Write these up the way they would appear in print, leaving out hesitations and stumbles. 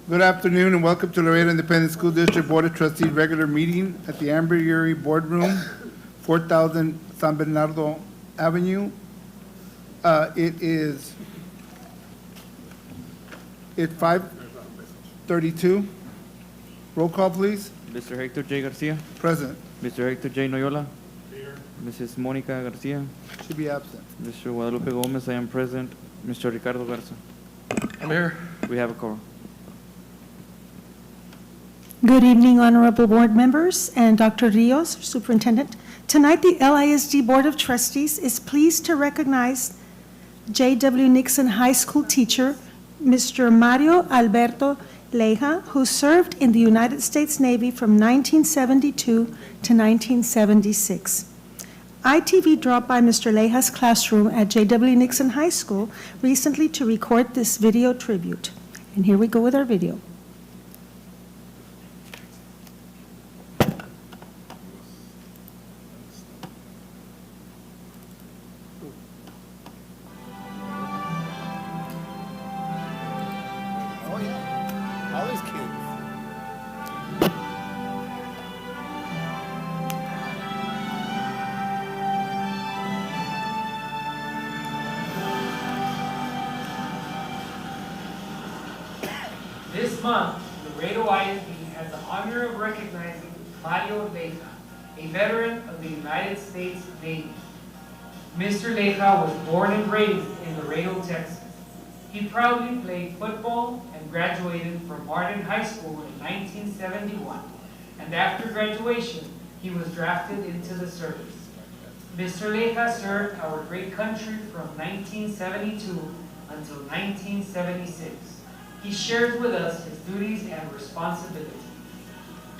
Good afternoon and welcome to Laredo Independent School District Board of Trustees regular meeting at the Amber Yeary Boardroom, 4000 San Bernardo Avenue. It's 5:32. Roll call, please. Mr. Hector J. Garcia. Present. Mr. Hector J. Noyola. Here. Mrs. Monica Garcia. Should be absent. Mr. Guadalupe Gomez, I am present. Mr. Ricardo Garza. I'm here. We have a quorum. Good evening, honorable board members and Dr. Rios, Superintendent. Tonight, the LISD Board of Trustees is pleased to recognize J.W. Nixon High School teacher, Mr. Mario Alberto Leija, who served in the United States Navy from 1972 to 1976. ITV dropped by Mr. Leija's classroom at J.W. Nixon High School recently to record this video tribute. And here we go with our video. Oh, yeah. All these kids. This month, Laredo I.S.D. has the honor of recognizing Mario Leija, a veteran of the United States Navy. Mr. Leija was born and raised in Laredo, Texas. He proudly played football and graduated from Martin High School in 1971. And after graduation, he was drafted into the service. Mr. Leija served our great country from 1972 until 1976. He shared with us his duties and responsibilities.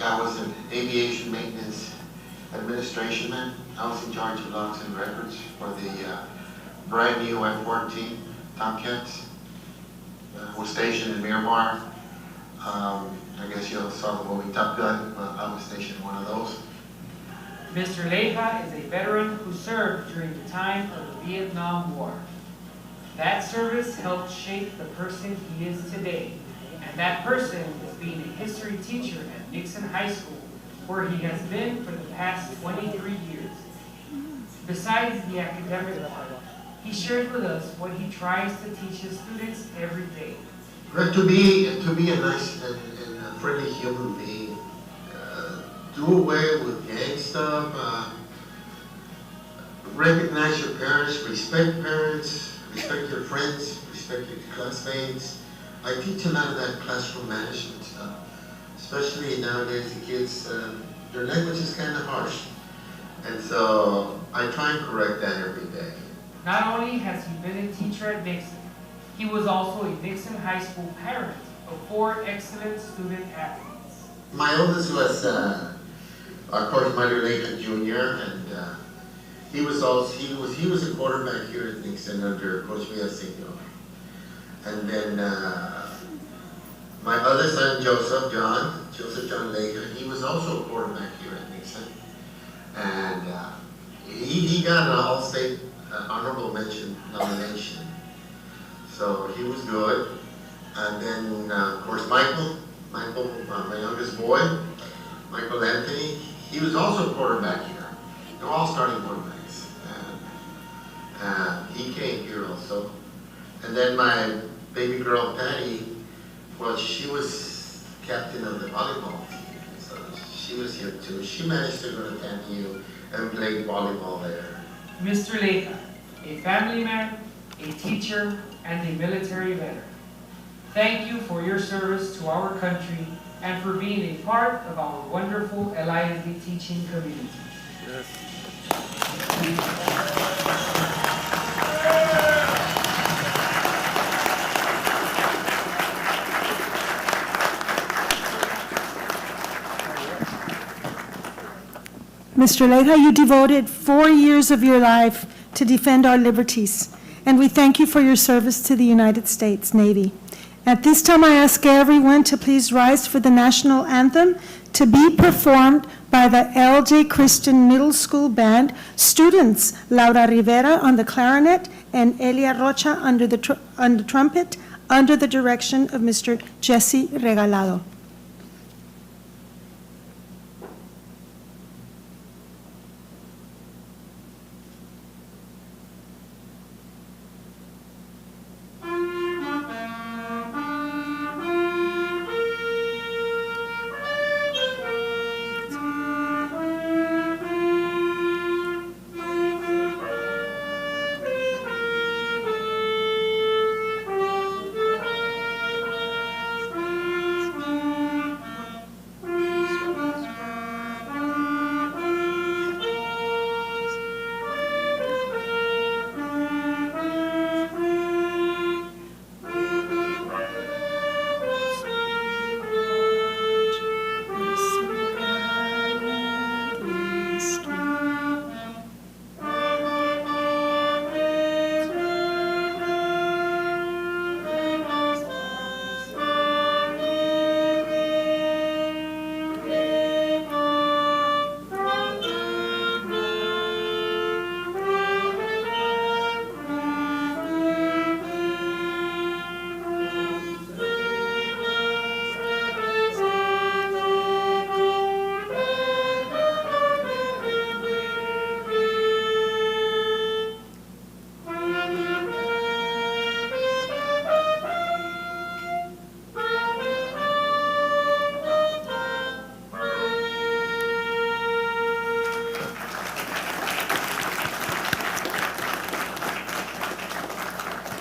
I was an aviation maintenance administration man. I was in charge of logs and records for the brand new F-14 Tomcats. Was stationed in Miramar. I guess you all saw the movie Top Gun. I was stationed in one of those. Mr. Leija is a veteran who served during the time of the Vietnam War. That service helped shape the person he is today, and that person is being a history teacher at Nixon High School, where he has been for the past 23 years. Besides the academic part, he shares with us what he tries to teach his students every day. To be a nice and friendly human being, do away with gang stuff, recognize your parents, respect your friends, respect your classmates. I teach a lot of that classroom management stuff, especially nowadays the kids, their language is kind of harsh. And so I try and correct that every day. Not only has he been a teacher at Nixon, he was also a Nixon High School parent of 4 excellent student athletes. My oldest was, of course, Mario Leija Jr., and he was a quarterback here at Nixon under Coach Villaseñor. And then my other son, Joseph John Leija, he was also a quarterback here at Nixon. And he got an all-state honorable mention nomination. So he was good. And then, of course, Michael, my youngest boy, Michael Anthony, he was also a quarterback here. They're all starting quarterbacks. And he came here also. And then my baby girl, Patty, well, she was captain of the volleyball team. So she was here too. She managed to go to TAMU and play volleyball there. Mr. Leija, a family man, a teacher, and a military veteran. Thank you for your service to our country and for being a part of our wonderful LISD teaching community. Yes. Mr. Leija, you devoted 4 years of your life to defend our liberties, and we thank you for your service to the United States Navy. At this time, I ask everyone to please rise for the National Anthem to be performed by the LJ Christian Middle School Band. Students, Laura Rivera on the clarinet and Elia Rocha on the trumpet. under the direction of Mr. Jesse Regalado.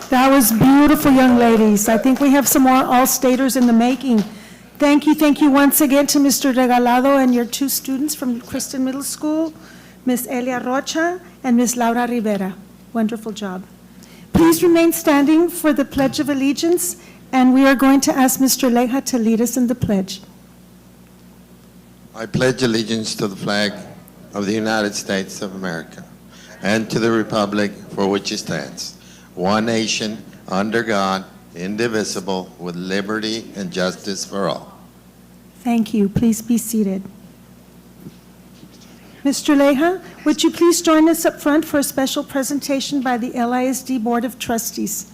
That was beautiful, young ladies. I think we have some more All-Staters in the making. Thank you once again to Mr. Regalado and your two students from Kristen Middle School, Ms. Elia Rocha and Ms. Laura Rivera. Wonderful job. Please remain standing for the Pledge of Allegiance, and we are going to ask Mr. Leja to lead us in the pledge. I pledge allegiance to the flag of the United States of America and to the republic for which it stands, one nation, under God, indivisible, with liberty and justice for all. Thank you. Please be seated. Mr. Leja, would you please join us up front for a special presentation by the LISD Board of Trustees?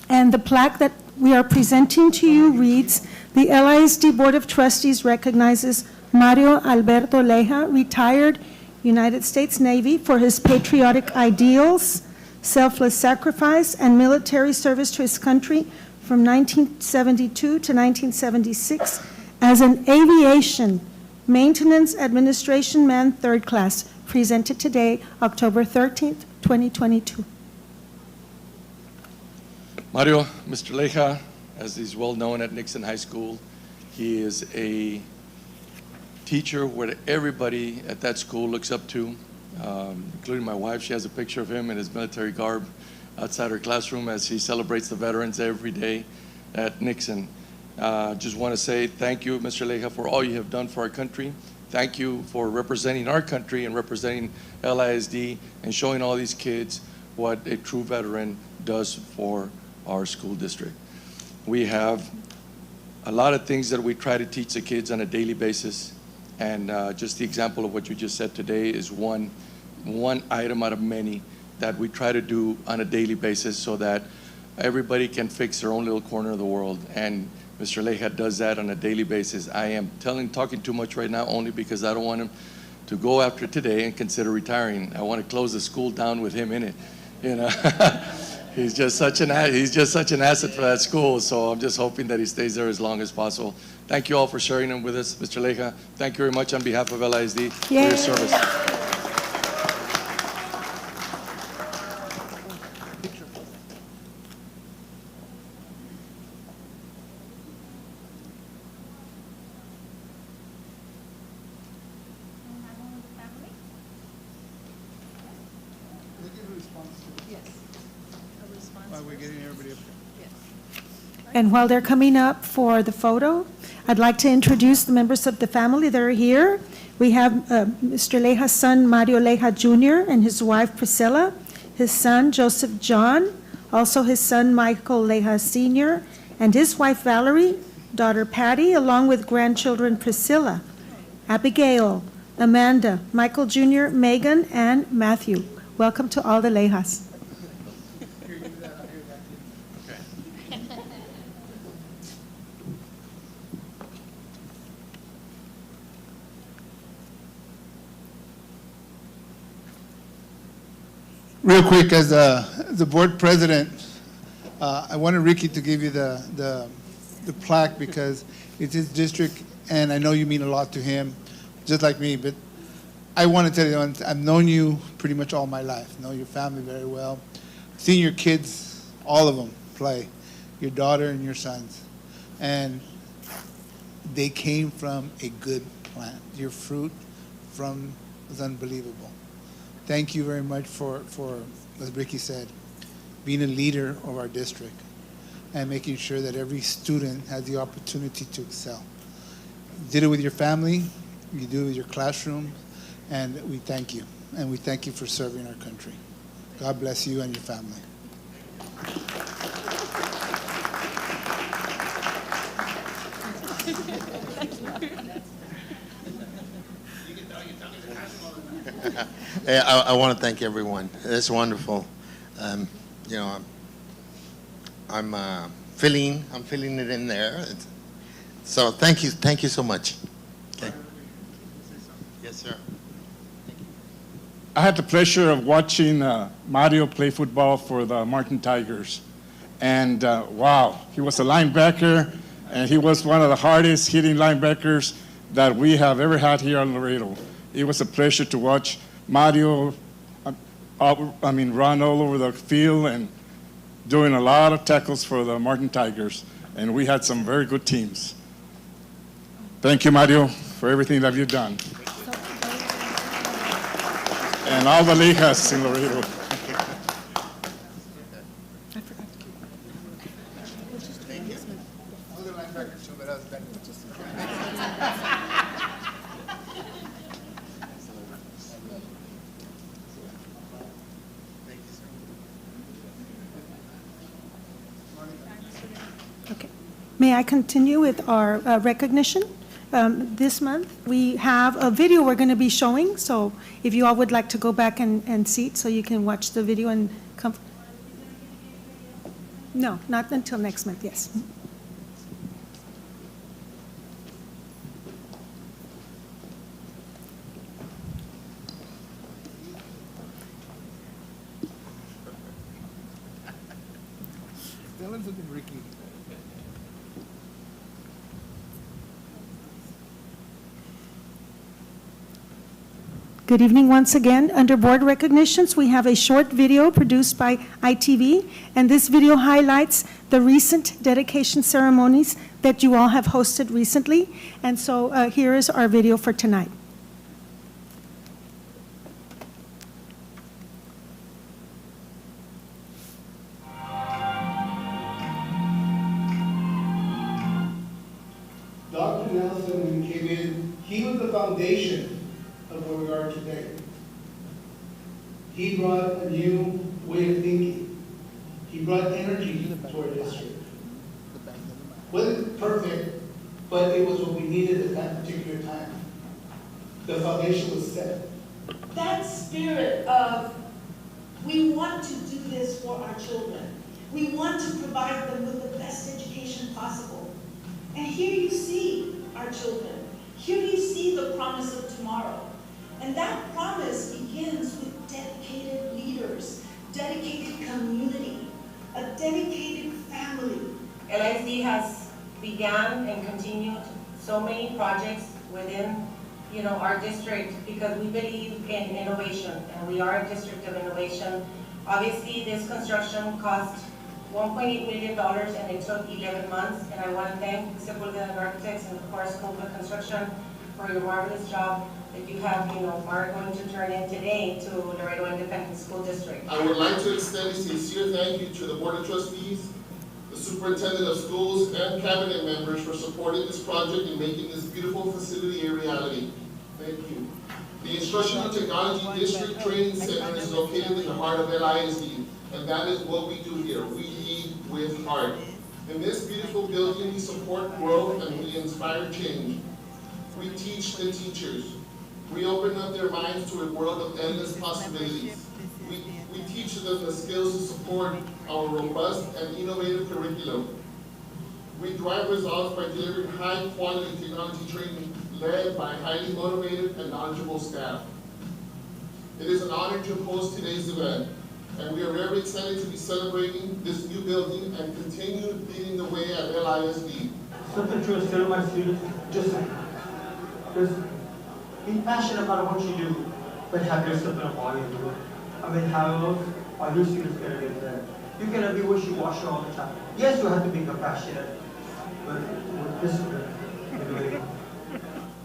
And the plaque that we are presenting to you reads, the LISD Board of Trustees recognizes Mario Alberto Leja, retired United States Navy, for his patriotic ideals, selfless sacrifice, and military service to his country from 1972 to 1976 as an aviation maintenance administration man, third class, presented today, October 13th, 2022. Mario, Mr. Leja, as is well known at Nixon High School, he is a teacher where everybody at that school looks up to, including my wife. She has a picture of him in his military garb outside her classroom as he celebrates the veterans every day at Nixon. Just want to say thank you, Mr. Leja, for all you have done for our country. Thank you for representing our country and representing LISD and showing all these kids what a true veteran does for our school district. We have a lot of things that we try to teach the kids on a daily basis. And just the example of what you just said today is one item out of many that we try to do on a daily basis so that everybody can fix their own little corner of the world. And Mr. Leja does that on a daily basis. I am talking too much right now only because I don't want him to go after today and consider retiring. I want to close the school down with him in it. You know, he's just such an asset for that school. So I'm just hoping that he stays there as long as possible. Thank you all for sharing them with us, Mr. Leja. Thank you very much on behalf of LISD for your service. And while they're coming up for the photo, I'd like to introduce the members of the family that are here. We have Mr. Leja's son, Mario Leja Jr., and his wife, Priscilla, his son, Joseph John, also his son, Michael Leja Sr., and his wife, Valerie, daughter Patty, along with grandchildren Priscilla, Abigail, Amanda, Michael Jr., Megan, and Matthew. Welcome to all the Lejas. Real quick, as the board president, I wanted Ricky to give you the plaque because it's his district, and I know you mean a lot to him, just like me. But I want to tell you, I've known you pretty much all my life, know your family very well, seen your kids, all of them, play, your daughter and your sons, and they came from a good plant. Your fruit from was unbelievable. Thank you very much for, as Ricky said, being a leader of our district and making sure that every student has the opportunity to excel. You did it with your family, you do it with your classroom, and we thank you. And we thank you for serving our country. God bless you and your family. I want to thank everyone. It's wonderful. You know, I'm feeling it in there. So thank you so much. Okay. Yes, sir. I had the pleasure of watching Mario play football for the Martin Tigers. And wow, he was a linebacker, and he was one of the hardest hitting linebackers that we have ever had here in Laredo. It was a pleasure to watch Mario, run all over the field and doing a lot of tackles for the Martin Tigers. And we had some very good teams. Thank you, Mario, for everything that you've done. And all the Lejas in Laredo. Okay. May I continue with our recognition? This month, we have a video we're going to be showing, so if you all would like to go back and see it so you can watch the video and come. No, not until next month, yes. Good evening once again. Under board recognitions, we have a short video produced by ITV, and this video highlights the recent dedication ceremonies that you all have hosted recently. And so here is our video for tonight. Dr. Nelson, when he came in, he was the foundation of where we are today. He brought a new way of thinking. He brought energy to our district. Wasn't perfect, but it was what we needed at that particular time. The foundation was set. That spirit of, we want to do this for our children. We want to provide them with the best education possible. And here you see our children. Here you see the promise of tomorrow. And that promise begins with dedicated leaders, dedicated community, a dedicated family. I.S.D. has began and continued so many projects within, our district because we believe in innovation, and we are a district of innovation. Obviously, this construction cost $1.8 million, and it took 11 months. And I want to thank the Civil Architects and, of course, Cobra Construction for your marvelous job that you have, are going to turn in today to Laredo Independent School District. I would like to extend a sincere thank you to the Board of Trustees, the Superintendent of Schools, and Cabinet members for supporting this project and making this beautiful facility a reality. Thank you. The Instructional Technology District Training Center is located in the heart of LISD, and that is what we do here. We lead with heart. In this beautiful building, we support growth and we inspire change. We teach the teachers. We open up their minds to a world of endless possibilities. We teach them the skills to support our robust and innovative curriculum. We drive results by delivering high-quality technology training led by highly motivated and knowledgeable staff. It is an honor to host today's event. and we are very excited to be celebrating this new building and continue leading the way at LISD. Something to instill in my students, just be passionate about what you do, but have discipline of why you do it. I mean, how are your students going to get there? You cannot be wishy-washy all the time. Yes, you have to be compassionate, but with discipline.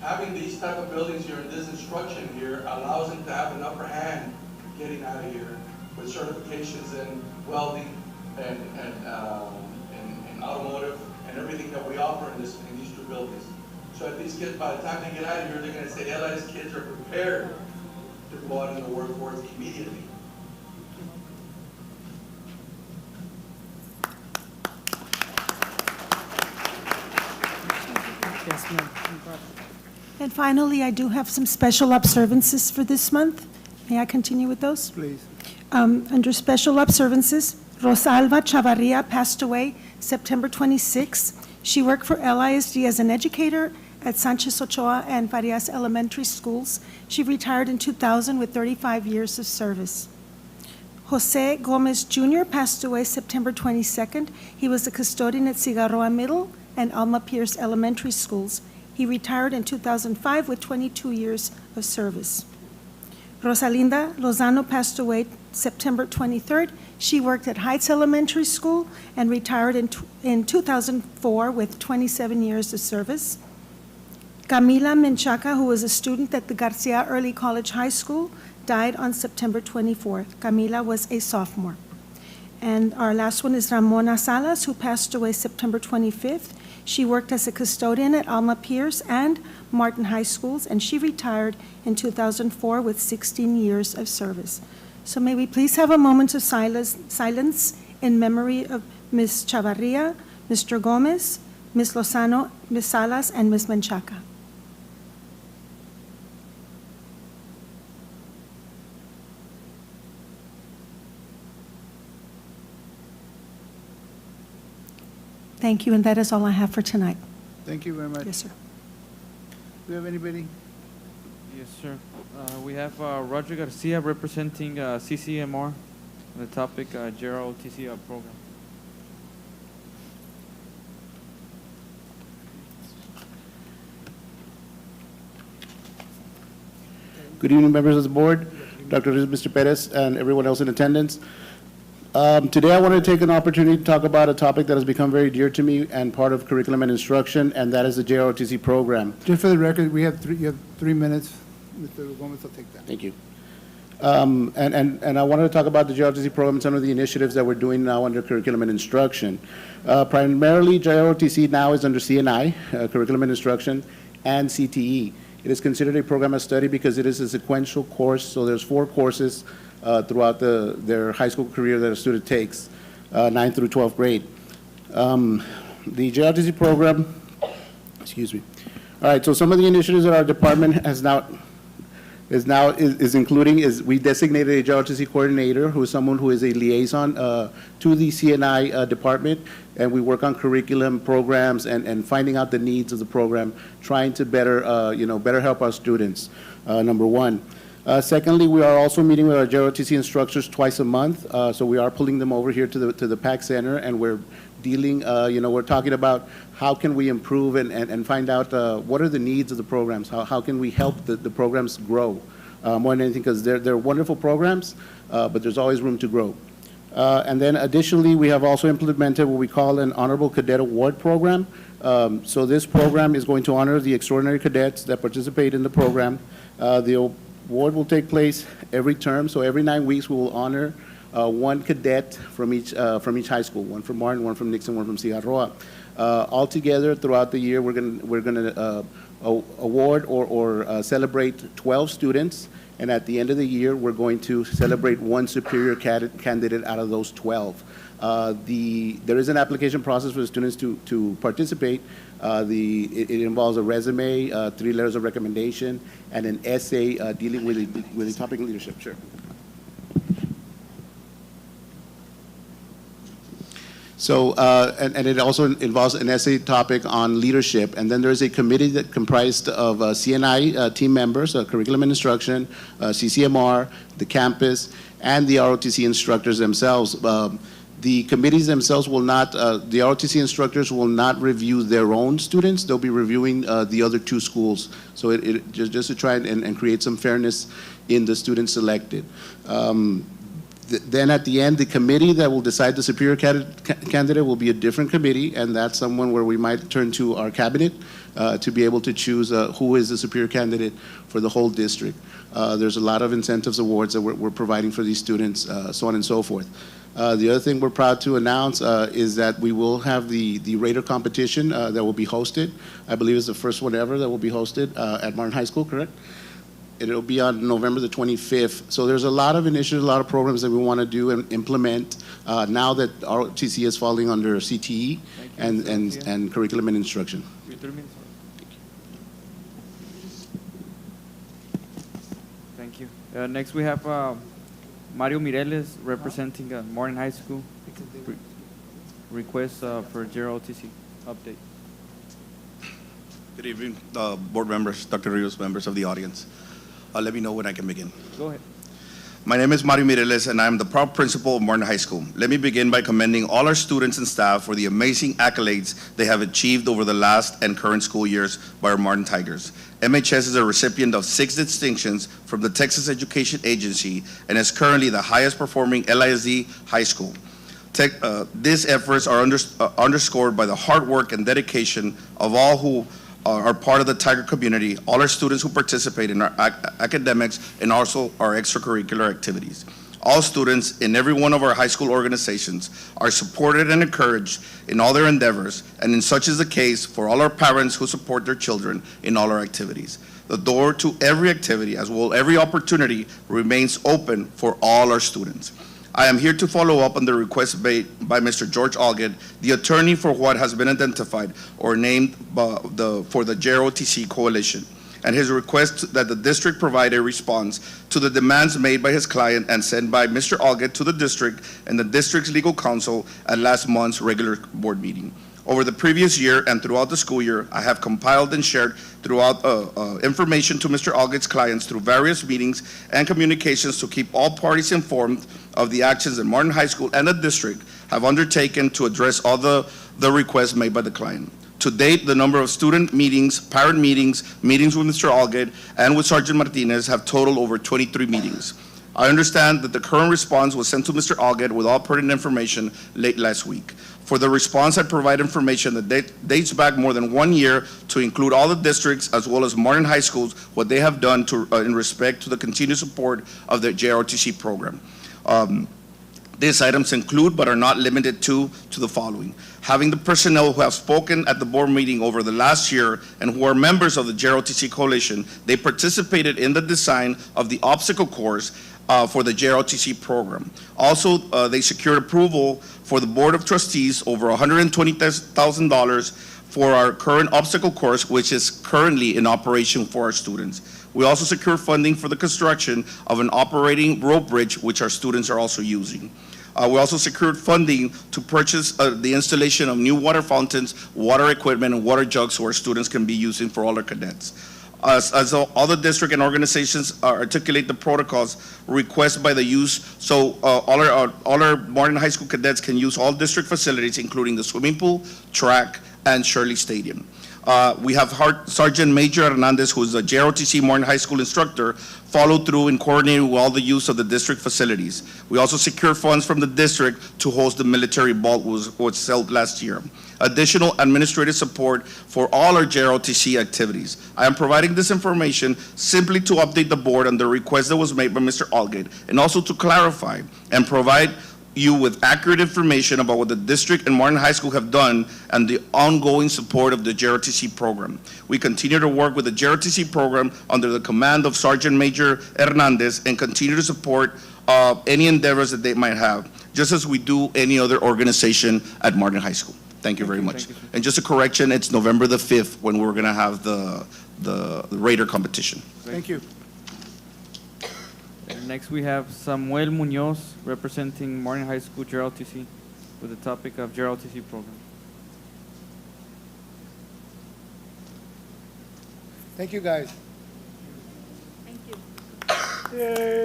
Having these type of buildings here and this instruction here allows them to have an upper hand getting out of here with certifications in welding and automotive and everything that we offer in these two buildings. So that these kids, by the time they get out of here, they're going to say, LIS kids are prepared to go out in the workforce immediately. Yes, ma'am. And finally, I do have some special observances for this month. May I continue with those? Please. Under special observances, Rosalba Chavarria passed away September 26. She worked for LISD as an educator at Sanchez Ochoa and Varias Elementary Schools. She retired in 2000 with 35 years of service. Jose Gomez Jr. passed away September 22nd. He was a custodian at Cigarroa Middle and Alma Pierce Elementary Schools. He retired in 2005 with 22 years of service. Rosalinda Lozano passed away September 23rd. She worked at Heights Elementary School and retired in 2004 with 27 years of service. Camila Menchaca, who was a student at the Garcia Early College High School, died on September 24th. Camila was a sophomore. And our last one is Ramona Salas, who passed away September 25th. She worked as a custodian at Alma Pierce and Martin High Schools, and she retired in 2004 with 16 years of service. So may we please have a moment of silence in memory of Ms. Chavarria, Mr. Gomez, Ms. Lozano, Ms. Salas, and Ms. Menchaca. Thank you, and that is all I have for tonight. Thank you very much. Yes, sir. Do we have anybody? Yes, sir. We have Roger Garcia representing CCMR on the topic Jrotc Program. Good evening, members of the board, Dr. Mr. Perez, and everyone else in attendance. Today I want to take an opportunity to talk about a topic that has become very dear to me and part of curriculum and instruction, and that is the Jrotc program. Just for the record, you have 3 minutes. Mr. Gomez will take that. Thank you. And I wanted to talk about the Jrotc program and some of the initiatives that we're doing now under curriculum and instruction. Primarily, Jrotc now is under CNI, curriculum and instruction, and CTE. It is considered a program of study because it is a sequential course, so there's 4 courses throughout their high school career that a student takes, 9th through 12th grade. The Jrotc program, excuse me. All right, so some of the initiatives that our department is including is we designated a Jrotc coordinator, who is someone who is a liaison to the CNI department, and we work on curriculum programs and finding out the needs of the program, trying to better help our students, number one. Secondly, we are also meeting with our Jrotc instructors twice a month, so we are pulling them over here to the PAC Center, and we're dealing, we're talking about how can we improve and find out what are the needs of the programs, how can we help the programs grow more than anything, because they're wonderful programs, but there's always room to grow. And then additionally, we have also implemented what we call an Honorable Cadet Award program. So this program is going to honor the extraordinary cadets that participate in the program. The award will take place every term, so every 9 weeks we will honor one cadet from each high school, one from Martin, one from Nixon, one from Cigarroa. Altogether, throughout the year, we're going to award or celebrate 12 students, and at the end of the year, we're going to celebrate one superior candidate out of those 12. There is an application process for the students to participate. It involves a resume, 3 letters of recommendation, and an essay dealing with the topic of leadership. Sure. So, and it also involves an essay topic on leadership. And then there's a committee that comprised of CNI team members, curriculum and instruction, CCMR, the campus, and the ROTC instructors themselves. The committees themselves will not, the ROTC instructors will not review their own students. They'll be reviewing the other two schools. So just to try and create some fairness in the students selected. Then at the end, the committee that will decide the superior candidate will be a different committee, and that's someone where we might turn to our cabinet to be able to choose who is the superior candidate for the whole district. There's a lot of incentives awards that we're providing for these students, so on and so forth. The other thing we're proud to announce is that we will have the Raider competition that will be hosted. I believe it's the first one ever that will be hosted at Martin High School, correct? It'll be on November the 25th. So there's a lot of initiatives, a lot of programs that we want to do and implement now that ROTC is falling under CTE and curriculum and instruction. Thank you. Next we have Mario Mireles representing Martin High School. Request for Jrotc update. Good evening, board members, Dr. Rios, members of the audience. Let me know when I can begin. Go ahead. My name is Mario Mireles, and I'm the proud principal of Martin High School. Let me begin by commending all our students and staff for the amazing accolades they have achieved over the last and current school years by our Martin Tigers. MHS is a recipient of 6 distinctions from the Texas Education Agency and is currently the highest performing LISD high school. These efforts are underscored by the hard work and dedication of all who are part of the Tiger community, all our students who participate in our academics and also our extracurricular activities. All students in every one of our high school organizations are supported and encouraged in all their endeavors, and such is the case for all our parents who support their children in all our activities. The door to every activity, as well every opportunity, remains open for all our students. I am here to follow up on the request made by Mr. George Algett, the attorney for what has been identified or named for the Jrotc Coalition, and his request that the district provide a response to the demands made by his client and sent by Mr. Algett to the district and the district's legal counsel at last month's regular board meeting. Over the previous year and throughout the school year, I have compiled and shared throughout information to Mr. Algett's clients through various meetings and communications to keep all parties informed of the actions that Martin High School and the district have undertaken to address all the requests made by the client. To date, the number of student meetings, parent meetings, meetings with Mr. Algett and with Sergeant Martinez have totaled over 23 meetings. I understand that the current response was sent to Mr. Algett with all pertinent information late last week. For the response, I provide information that dates back more than 1 year to include all the districts as well as Martin High Schools, what they have done to, in respect to the continued support of the Grtc program. These items include, but are not limited to the following. Having the personnel who have spoken at the board meeting over the last year and who are members of the Grtc Coalition, they participated in the design of the obstacle course for the Grtc program. Also, they secured approval for the Board of Trustees over $120,000 for our current obstacle course, which is currently in operation for our students. We also secured funding for the construction of an operating rope bridge, which our students are also using. We also secured funding to purchase the installation of new water fountains, water equipment, and water jugs so our students can be using for all our cadets. As all the district and organizations articulate the protocols requested by the use, so all our Martin High School cadets can use all district facilities, including the swimming pool, track, and Shirley Stadium. We have Sergeant Major Hernandez, who is a Jrotc Martin High School instructor, follow through and coordinate with all the use of the district facilities. We also secured funds from the district to host the military ball, which was held last year. Additional administrative support for all our Grtc activities. I am providing this information simply to update the board on the request that was made by Mr. Algett, and also to clarify and provide you with accurate information about what the district and Martin High School have done and the ongoing support of the Grtc program. We continue to work with the Grtc program under the command of Sergeant Major Hernandez and continue to support any endeavors that they might have, just as we do any other organization at Martin High School. Thank you very much. And just a correction, it's November the 5th when we're gonna have the Raider competition. Thank you. And next we have Samuel Munoz representing Martin High School Grtc. with the topic of Jrotc Program. Thank you, guys. Thank you. Yay.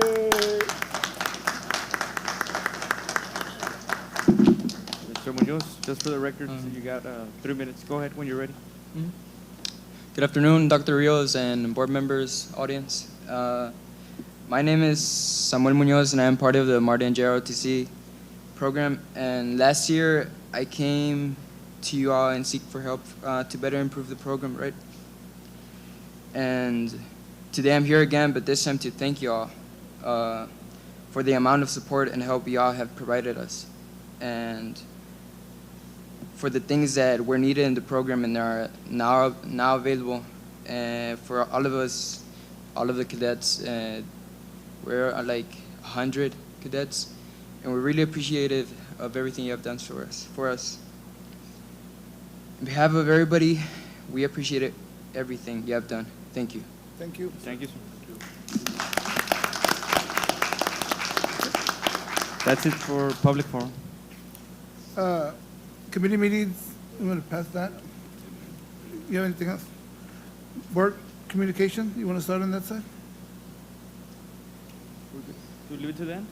Mr. Munoz, just for the record, you got 3 minutes. Go ahead when you're ready. Good afternoon, Dr. Rios and board members, audience. My name is Samuel Munoz, and I am part of the Martin Jrotc program. And last year, I came to you all and seek for help to better improve the program, right? And today I'm here again, but this time to thank you all for the amount of support and help you all have provided us, and for the things that were needed in the program and are now available for all of us, all of the cadets. We're like 100 cadets, and we're really appreciative of everything you have done for us. On behalf of everybody, we appreciate everything you have done. Thank you. Thank you. Thank you, sir. That's it for public forum. Committee meetings, you want to pass that? You have anything else? Board communication, you want to start on that side? Do we leave it to the end?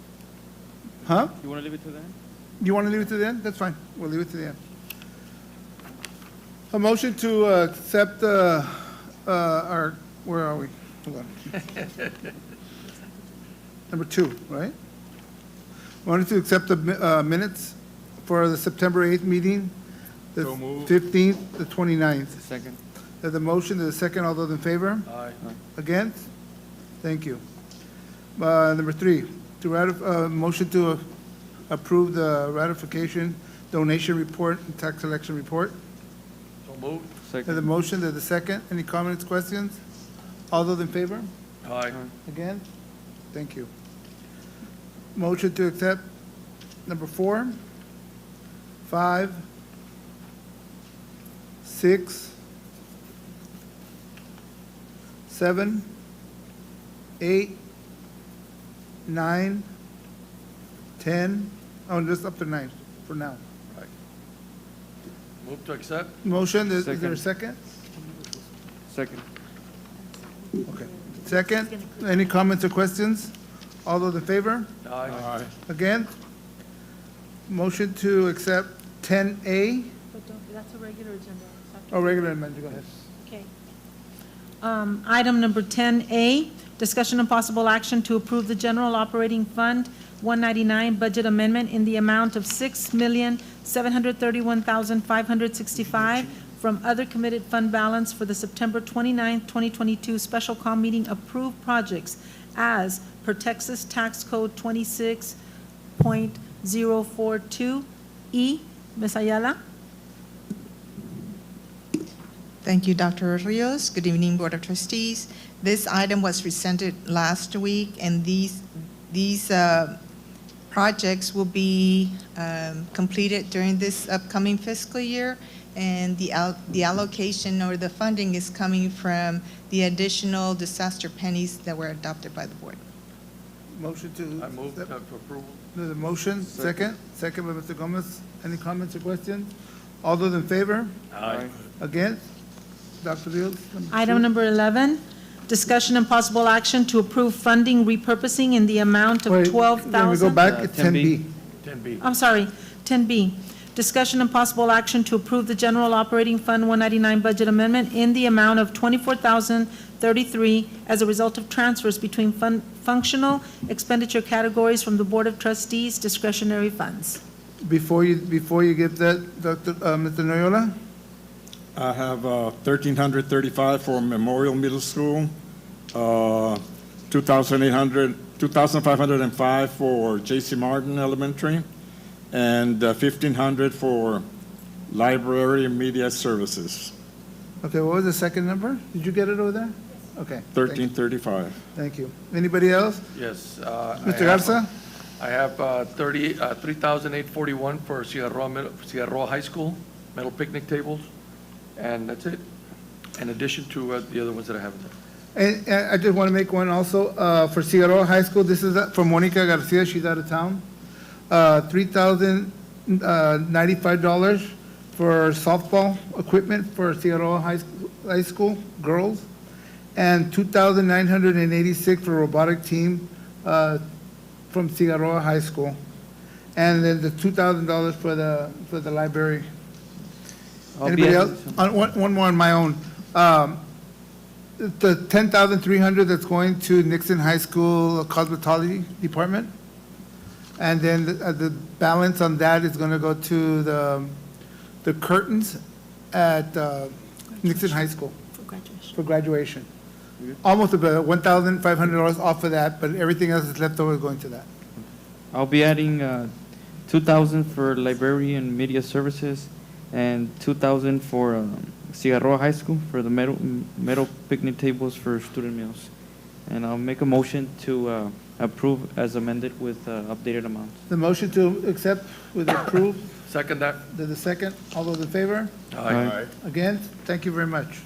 Huh? You want to leave it to the end? You want to leave it to the end? That's fine. We'll leave it to the end. A motion to accept our, where are we? Hold on. Number 2, right? Wanted to accept the minutes for the September 8th meeting, the 15th, the 29th. Second. There's a motion, there's a second. All those in favor? Aye. Against? Thank you. Number 3, motion to approve the ratification donation report and tax collection report. So moved. There's a Second. motion, there's a second. Any comments, questions? All those in favor? Aye. Against? Thank you. Motion to accept number 4, 5, 6, 7, 8, 9, 10, oh, just up to 9 for now. Right. Move to accept. Motion, is there a second? Second. Okay. Second, any comments or questions? All those in favor? Aye. Against? Motion to accept 10A, But that's a regular agenda. oh, regular amendment, go ahead. Okay. Item number 10A, discussion and possible action to approve the General Operating Fund 199 budget amendment in the amount of $6,731,565 from other committed fund balance for the September 29th, 2022 special call meeting approved projects as per Texas Tax Code 26.042E. Ms. Ayala? Thank you, Dr. Rios. Good evening, Board of Trustees. This item was presented last week, and these projects will be completed during this upcoming fiscal year, and the allocation or the funding is coming from the additional disaster pennies that were adopted by the board. Motion to. I move to approve. There's a motion, second by Mr. Gomez. Any comments or questions? All those in favor? Aye. Against? Dr. Rios? Item number 11, discussion and possible action to approve funding repurposing in the amount of Wait, $12,000. Let me go back, it's 10B. 10B. I'm sorry, 10B. Discussion and possible action to approve the General Operating Fund 199 budget amendment in the amount of $24,033 as a result of transfers between functional expenditure categories from the Board of Trustees discretionary funds. Before you give that, Mr. Noyola? I have 1,335 for Memorial Middle School, 2,505 for J.C. Martin Elementary, and 1,500 for Library and Media Services. Okay, what was the second number? Did you get it over there? Okay. 1,335. Thank you. Anybody else? Yes. Mr. Garza? I have 3,841 for Cigarroa High School, metal picnic tables, and that's it, in addition to the other ones that I haven't done. And I just want to make one also, for Cigarroa High School, this is for Monica Garcia, she's out of town. $3,000 $95 for softball equipment for Figueroa High School girls, and $2,986 for robotic team from Figueroa High School, and then the $2,000 for the library. Anybody else? One more on my own. The $10,300 that's going to Nixon High School cosmetology department, and then the balance on that is going to go to the curtains at Nixon High School for graduation. Almost about $1,500 off of that, but everything else is left over going to that. I'll be adding $2,000 for library and media services, and $2,000 for Figueroa High School for the metal picnic tables for student meals. And I'll make a motion to approve as amended with updated amounts. The motion to accept with approve. Second that. The second. All those in favor? Aye. Against? Thank you very much.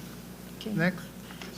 Next.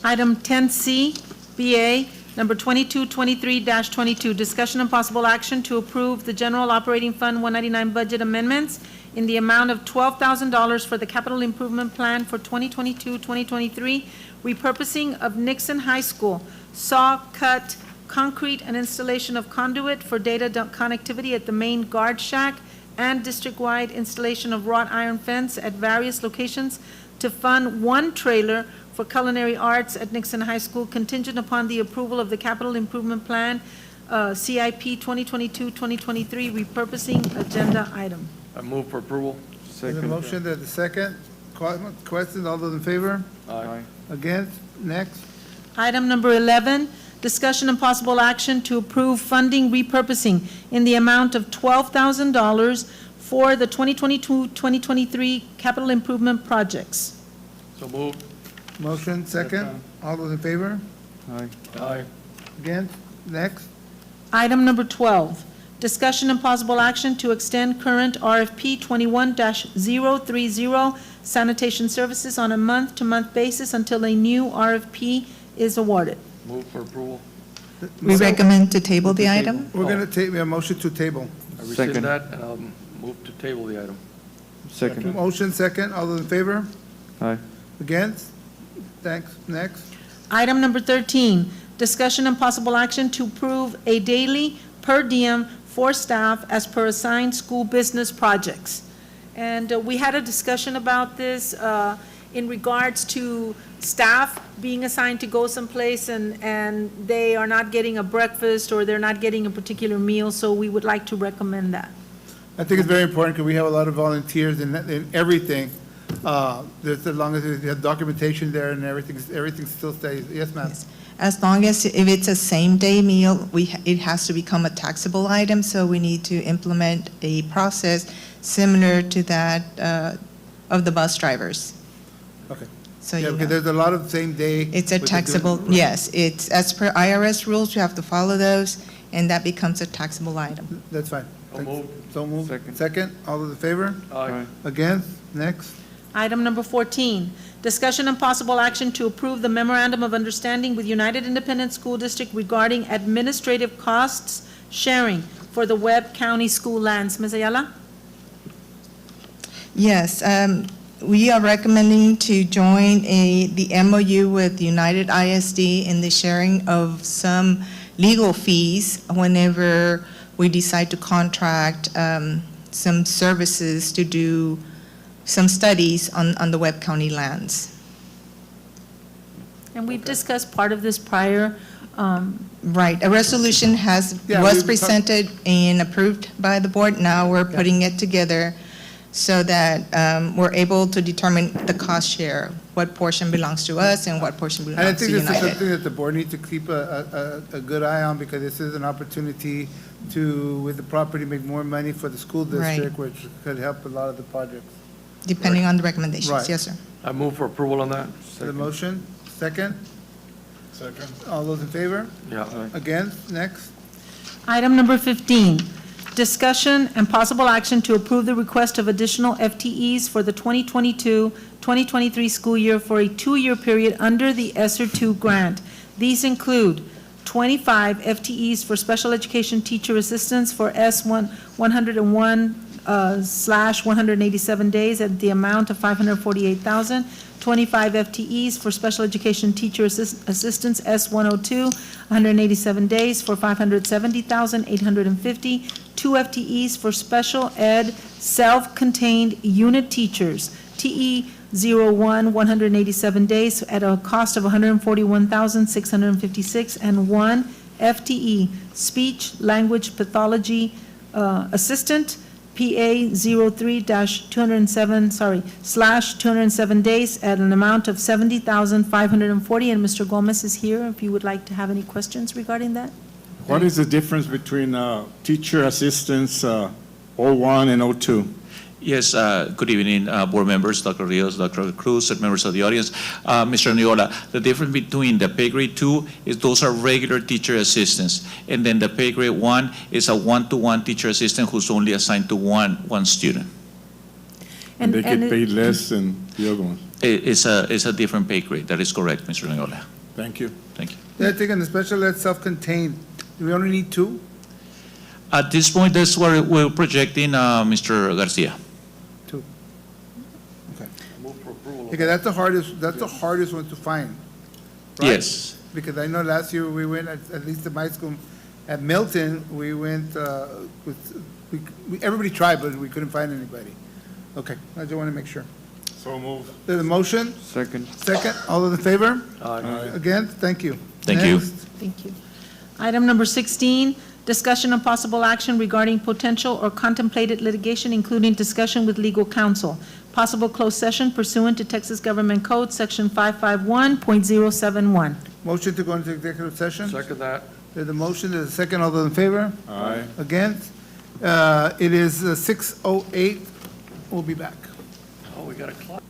Item 10C, BA, number 2223-22, discussion and possible action to approve the General Operating Fund 199 budget amendments in the amount of $12,000 for the capital improvement plan for 2022-2023, repurposing of Nixon High School, saw cut concrete and installation of conduit for data connectivity at the main guard shack, and district-wide installation of wrought iron fence at various locations to fund one trailer for culinary arts at Nixon High School contingent upon the approval of the capital improvement plan, CIP 2022-2023 repurposing agenda item. I move for approval. The motion, there's a second. Questions, all those in favor? Aye. Against? Next. Item number 11, discussion and possible action to approve funding repurposing in the amount of $12,000 for the 2022-2023 capital improvement projects. So moved. Motion, second. All those in favor? Aye. Aye. Against? Next. Item number 12, discussion and possible action to extend current RFP 21-030 sanitation services on a month-to-month basis until a new RFP is awarded. Move for approval. We recommend to table the item. We're going to take a motion to table. I rescind Second. that, and I'll move to table the item. Second. Motion, second. All those in favor? Aye. Against? Thanks. Next. Item number 13, discussion and possible action to approve a daily per diem for staff as per assigned school business projects. And we had a discussion about this in regards to staff being assigned to go someplace and they are not getting a breakfast or they're not getting a particular meal, so we would like to recommend that. I think it's very important because we have a lot of volunteers in everything. As long as you have documentation there and everything still stays. Yes, ma'am. Yes. As long as if it's a same-day meal, it has to become a taxable item, so we need to implement a process similar to that of the bus drivers. Okay. So Yeah, you because know, there's a lot of same day. it's a with the taxable, doing- yes, it's as per IRS rules, you have to follow those, and that becomes a taxable item. That's fine. So moved. So moved. Second. Second. All those in favor? Aye. Against? Next. Item number 14, discussion and possible action to approve the memorandum of understanding with United Independent School District regarding administrative costs sharing for the Webb County school lands. Ms. Ayala? Yes, we are recommending to join the MOU with United I.S.D. in the sharing of some legal fees whenever we decide to contract some services to do some studies on the Webb County lands. And we've discussed part of this prior. Right, a resolution was presented and approved by the board. Now we're putting it together so that we're able to determine the cost share, what portion belongs to us and what portion And I belongs think to this is United. something that the board needs to keep a good eye on because this is an opportunity to, with the property, make more money for the school Right. district, which could help a lot of the projects. Depending on the recommendations, Right. yes, sir. I move for approval on that. The motion, second? Second. All those in favor? Yeah. Against? Next. Item number 15, discussion and possible action to approve the request of additional FTEs for the 2022-2023 school year for a 2-year period under the ESSER 2 grant. These include 25 FTEs for special education teacher assistants for S101 slash 187 days at the amount of 548,000. 25 FTEs for special education teacher assistants S102, 187 days for 570,850. 2 FTEs for special ed self-contained unit teachers, TE01, 187 days at a cost of 141,656, and 1 FTE speech language pathology assistant, PA 03-207, slash 207 days at an amount of 70,540. And Mr. Gomez is here if you would like to have any questions regarding that. What is the difference between teacher assistants 01 and 02? Yes, good evening, board members, Dr. Rios, Dr. Cruz, and members of the audience. Mr. Niola, the difference between the pay grade 2 is those are regular teacher assistants, and then the pay grade 1 is a one-to-one teacher assistant who's only assigned to one student. And they get paid less than the other ones. It's a different pay grade. That is correct, Mr. Niola. Thank you. Thank you. Yeah, I think in the special ed self-contained, do we only need 2? At this point, that's where we're projecting Mr. Garcia. 2. Okay. Because that's the hardest one to find. Right? Yes. Because I know last year we went, at least at my school, at Milton, we went everybody tried, but we couldn't find anybody. Okay, I just want to make sure. So move. There's a motion? Second. Second, all those in favor? Aye. Against? Thank you. Thank you. Next. Thank you. Item number 16, discussion and possible action regarding potential or contemplated litigation, including discussion with legal counsel. Possible closed session pursuant to Texas Government Code, Section 551.071. Motion to go into executive session? Second that. There's a motion, there's a second, all those in favor? Aye. Against? It is 6:08. We'll be back. Oh, we got a clock.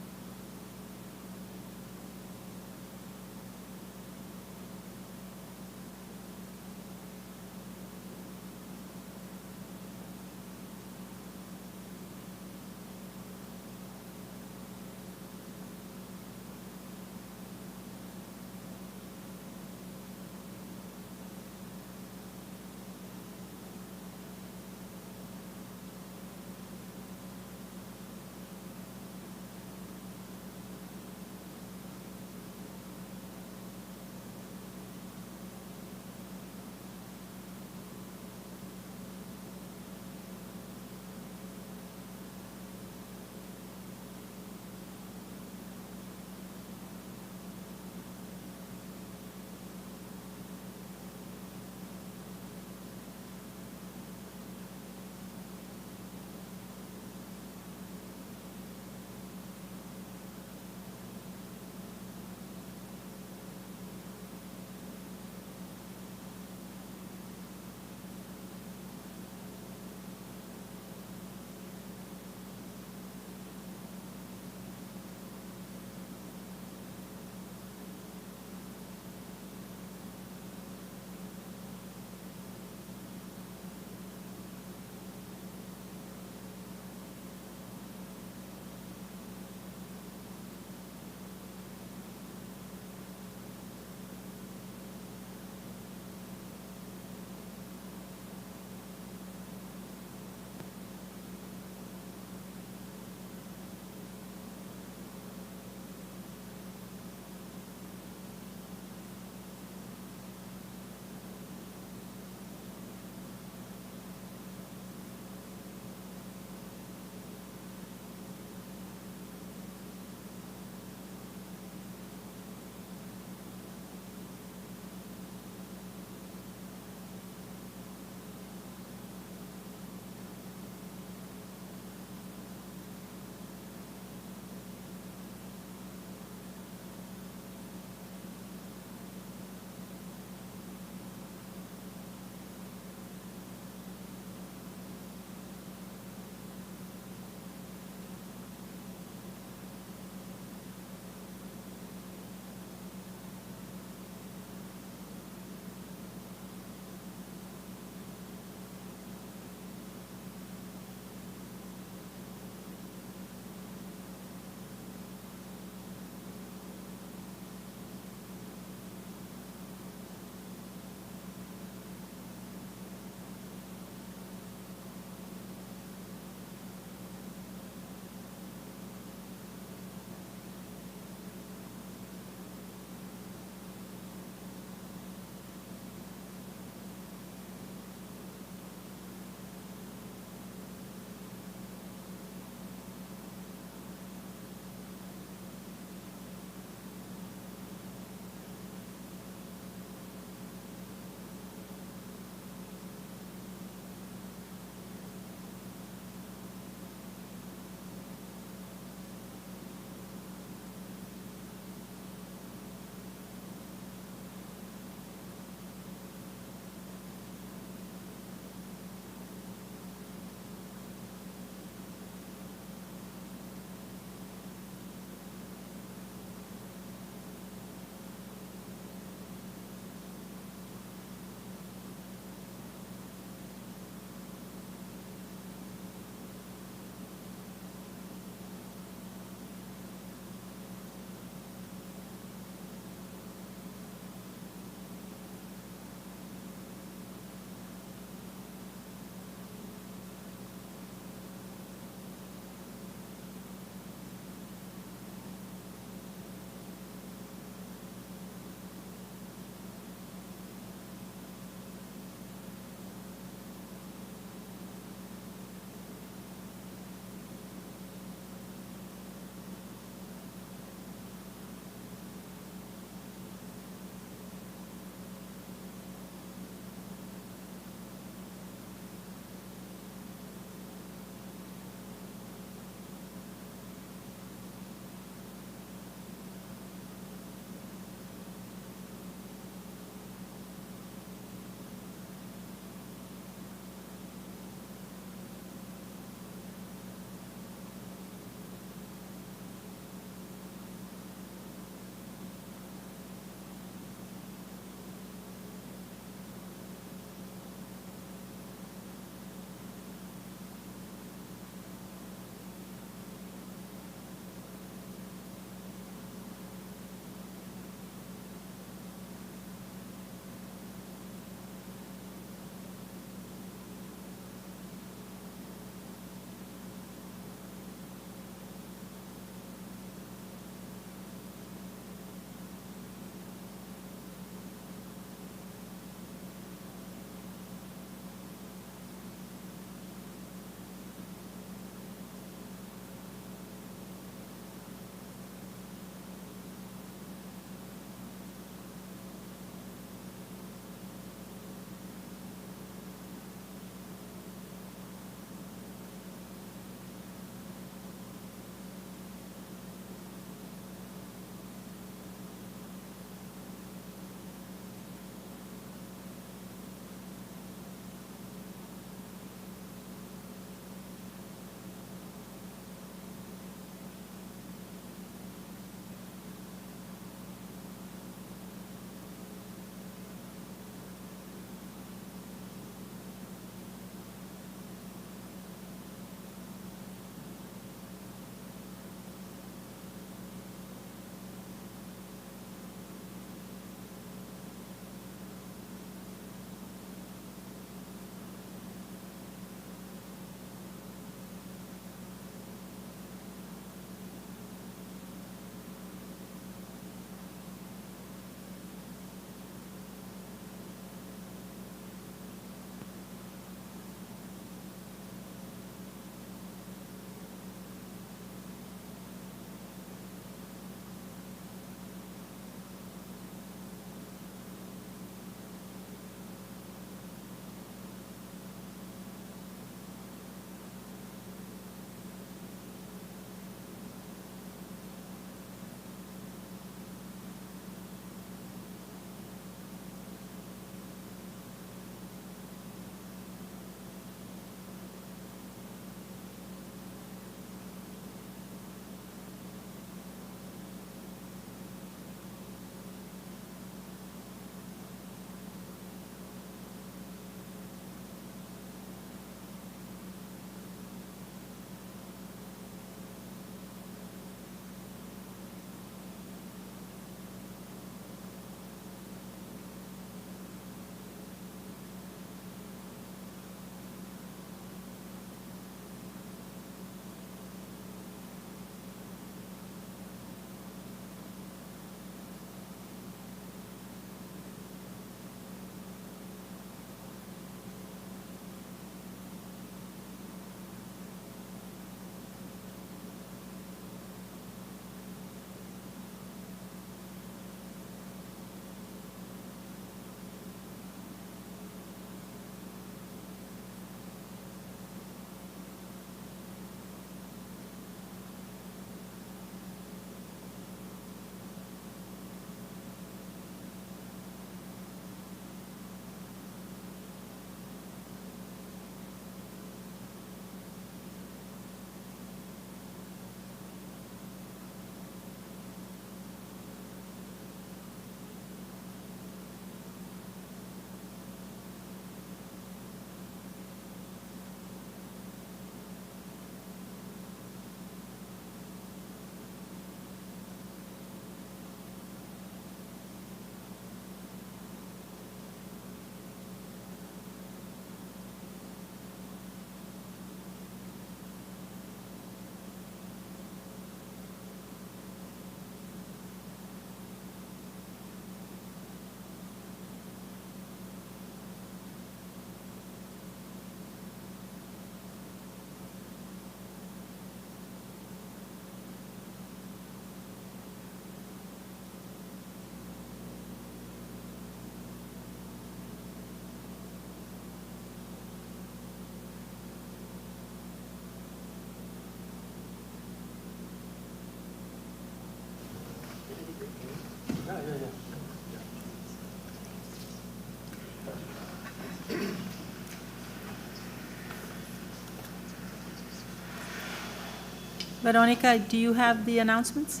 Veronica, do you have the announcements?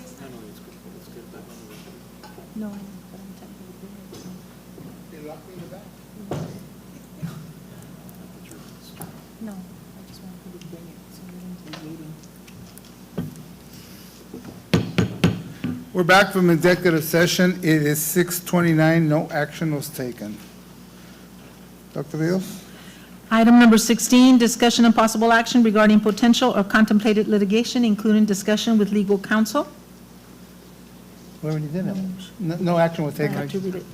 No. No, I just want you to bring it, so we don't be waiting. We're back from executive session. It is 6:29. No action was taken. Dr. Rios? Item number 16, discussion and possible action regarding potential or contemplated litigation, including discussion with legal counsel. We already did it. No action was I taken. have to read it.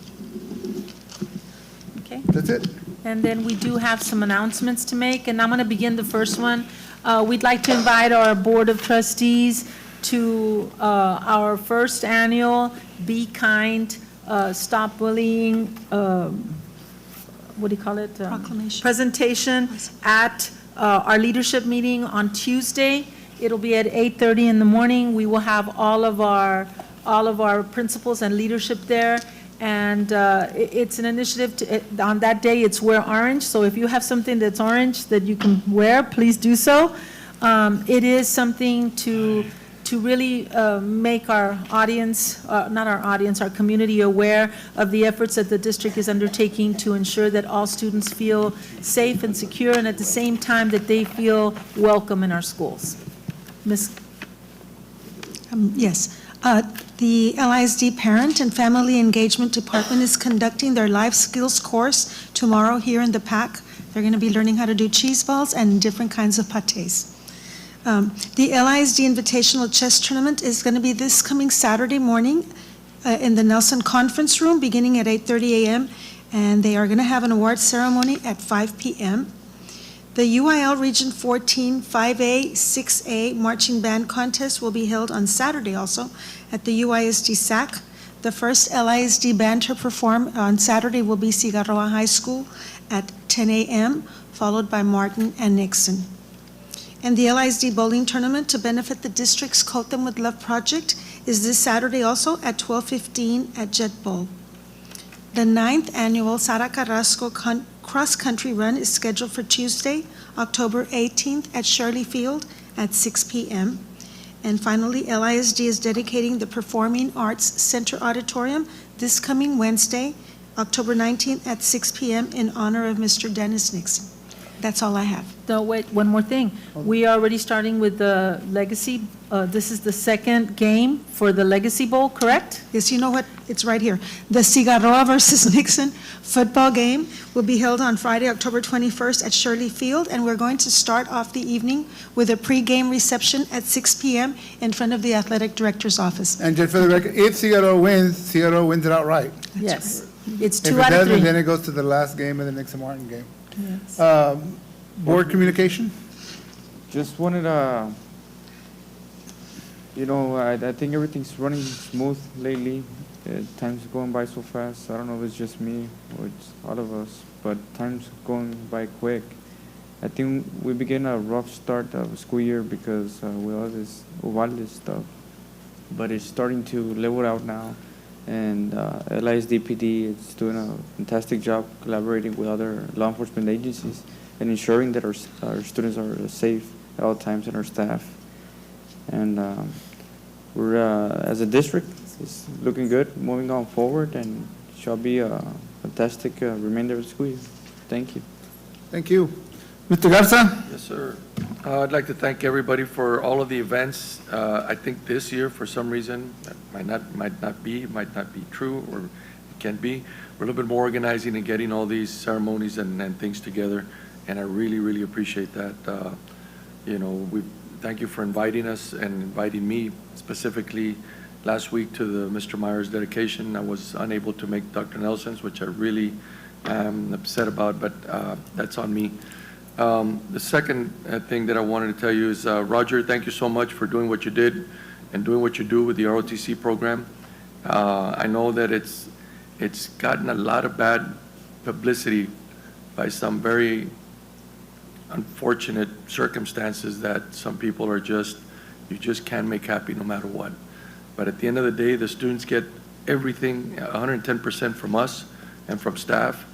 Okay. That's it. And then we do have some announcements to make, and I'm going to begin the first one. We'd like to invite our Board of Trustees to our first annual Be Kind, Stop Bullying, what do you call it? Proclamation. Presentation at our leadership meeting on Tuesday. It'll be at 8:30 in the morning. We will have all of our principals and leadership there. And it's an initiative on that day, it's Wear Orange. So if you have something that's orange that you can wear, please do so. It is something to really make our audience, not our audience, our community aware of the efforts that the district is undertaking to ensure that all students feel safe and secure, and at the same time that they feel welcome in our schools. Ms. Yes. The LISD Parent and Family Engagement Department is conducting their life skills course tomorrow here in the PAC. They're going to be learning how to do cheese balls and different kinds of pâtés. The LISD Invitational Chess Tournament is going to be this coming Saturday morning in the Nelson Conference Room, beginning at 8:30 a.m., and they are going to have an award ceremony at 5 p.m. The UIL Region 14 5A, 6A Marching Band Contest will be held on Saturday also at the UISD SAC. The first LISD band to perform on Saturday will be Cigarroa High School at 10 a.m., followed by Martin and Nixon. And the LISD Bowling Tournament to benefit the district's Coat Them With Love project is this Saturday also at 12:15 at Jet Bowl. The 9th annual Sara Carrasco Cross Country Run is scheduled for Tuesday, October 18th at Shirley Field at 6 p.m. And finally, LISD is dedicating the Performing Arts Center Auditorium this coming Wednesday, October 19th at 6 p.m. in honor of Mr. Dennis Nixon. That's all I have. No, wait, one more thing. We are already starting with the Legacy. This is the second game for the Legacy Bowl, correct? Yes, you know what? It's right here. The Cigarroa versus Nixon football game will be held on Friday, October 21st at Shirley Field, and we're going to start off the evening with a pre-game reception at 6 p.m. in front of the athletic director's office. And just for the record, if Cigarroa wins it outright. Yes. It's If 2 it out of 3. doesn't, then it goes to the last game of the Nixon Martin game. Yes. Board communication? Just wanted to, I think everything's running smooth lately. Time's going by so fast. I don't know if it's just me or it's all of us, but time's going by quick. I think we begin a rough start of the school year because with all this Uvalde stuff, but it's starting to level out now. And LISDPD is doing a fantastic job collaborating with other law enforcement agencies and ensuring that our students are safe at all times and our staff. And we're, as a district, it's looking good, moving on forward, and shall be a fantastic remainder of the school year. Thank you. Thank you. Mr. Garza? Yes, sir. I'd like to thank everybody for all of the events. I think this year, for some reason, might not be true, or it can be. We're a little bit more organizing and getting all these ceremonies and things together, and I really, really appreciate that. Thank you for inviting us and inviting me specifically last week to the Mr. Myers dedication. I was unable to make Dr. Nelson's, which I really am upset about, but that's on me. The second thing that I wanted to tell you is, Roger, thank you so much for doing what you did and doing what you do with the ROTC program. I know that it's gotten a lot of bad publicity by some very unfortunate circumstances that some people are you just can't make happy no matter what. But at the end of the day, the students get everything 110% from us and from staff.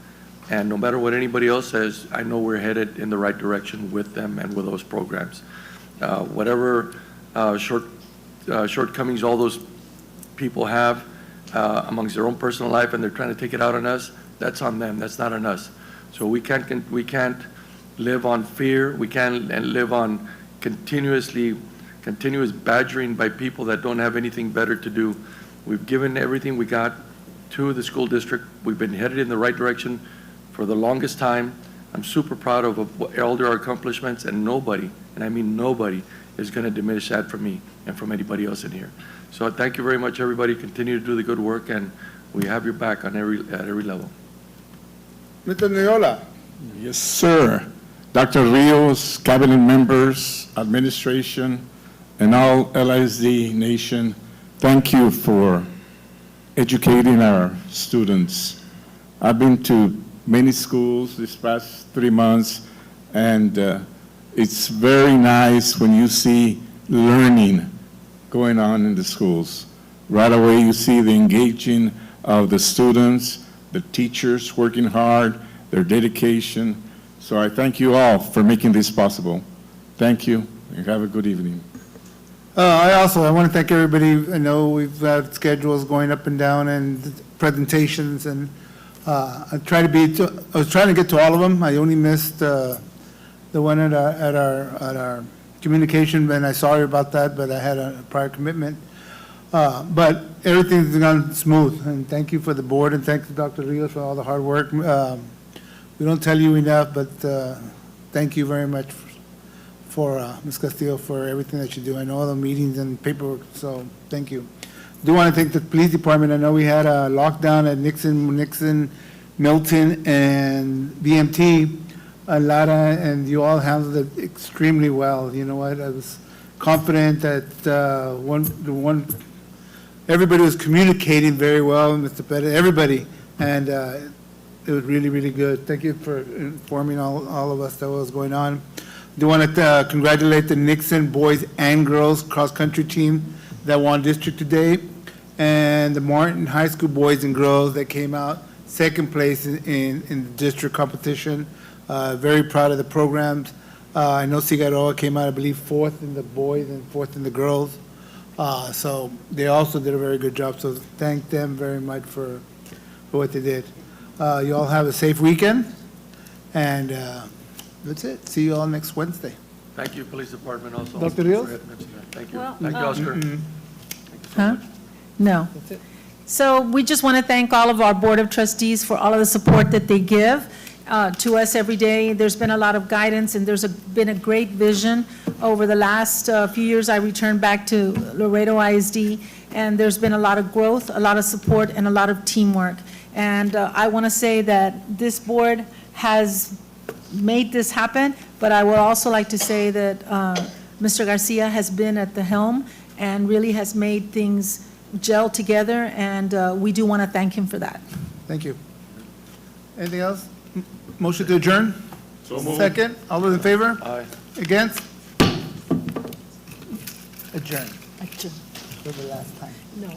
And no matter what anybody else says, I know we're headed in the right direction with them and with those programs. Whatever shortcomings all those people have amongst their own personal life, and they're trying to take it out on us, that's on them, that's not on us. So we can't live on fear, we can't live on continuous badgering by people that don't have anything better to do. We've given everything we got to the school district. We've been headed in the right direction for the longest time. I'm super proud of all their accomplishments, and nobody, and I mean nobody, is going to diminish that from me and from anybody else in here. So thank you very much, everybody. Continue to do the good work, and we have your back on at every level. Mr. Neola. Yes, sir. Dr. Rios, cabinet members, administration, and all LISD Nation, thank you for educating our students. I've been to many schools this past 3 months, and it's very nice when you see learning going on in the schools. Right away you see the engaging of the students, the teachers working hard, their dedication. So I thank you all for making this possible. Thank you, and have a good evening. I want to thank everybody. I know we've got schedules going up and down and presentations, and I was trying to get to all of them. I only missed the one at our communication, and I'm sorry about that, but I had a prior commitment. But everything's gone smooth, and thank you for the board, and thanks to Dr. Rios for all the hard work. We don't tell you enough, but thank you very much for Ms. Castillo for everything that you do. I know all the meetings and paperwork, so thank you. I do want to thank the police department. I know we had a lockdown at Nixon, Milton, and BMT, Lara, and you all handled it extremely well. You know what? I was confident that everybody was communicating very well, Mr. Pettit, everybody, and it was really, really good. Thank you for informing all of us that what was going on. I do want to congratulate the Nixon boys and girls cross-country team that won district today, and the Martin High School boys and girls that came out second place in the district competition. Very proud of the programs. I know Cigarroa came out, I believe, fourth in the boys and fourth in the girls. So they also did a very good job. So thank them very much for what they did. You all have a safe weekend, and that's it. See you all next Wednesday. Thank you, police department, also. Dr. Rios? Thank you. Well, Thank you, Oscar. Huh? No. So we just want to thank all of our Board of Trustees for all of the support that they give to us every day. There's been a lot of guidance, and there's been a great vision. Over the last few years, I returned back to Laredo I.S.D., and there's been a lot of growth, a lot of support, and a lot of teamwork. And I want to say that this board has made this happen, but I would also like to say that Mr. Garcia has been at the helm and really has made things gel together, and we do want to thank him for that. Thank you. Anything else? Motion to adjourn? So moved. Second. All those in favor? Aye. Against? Adjourn. Adjourn. For the last time. No.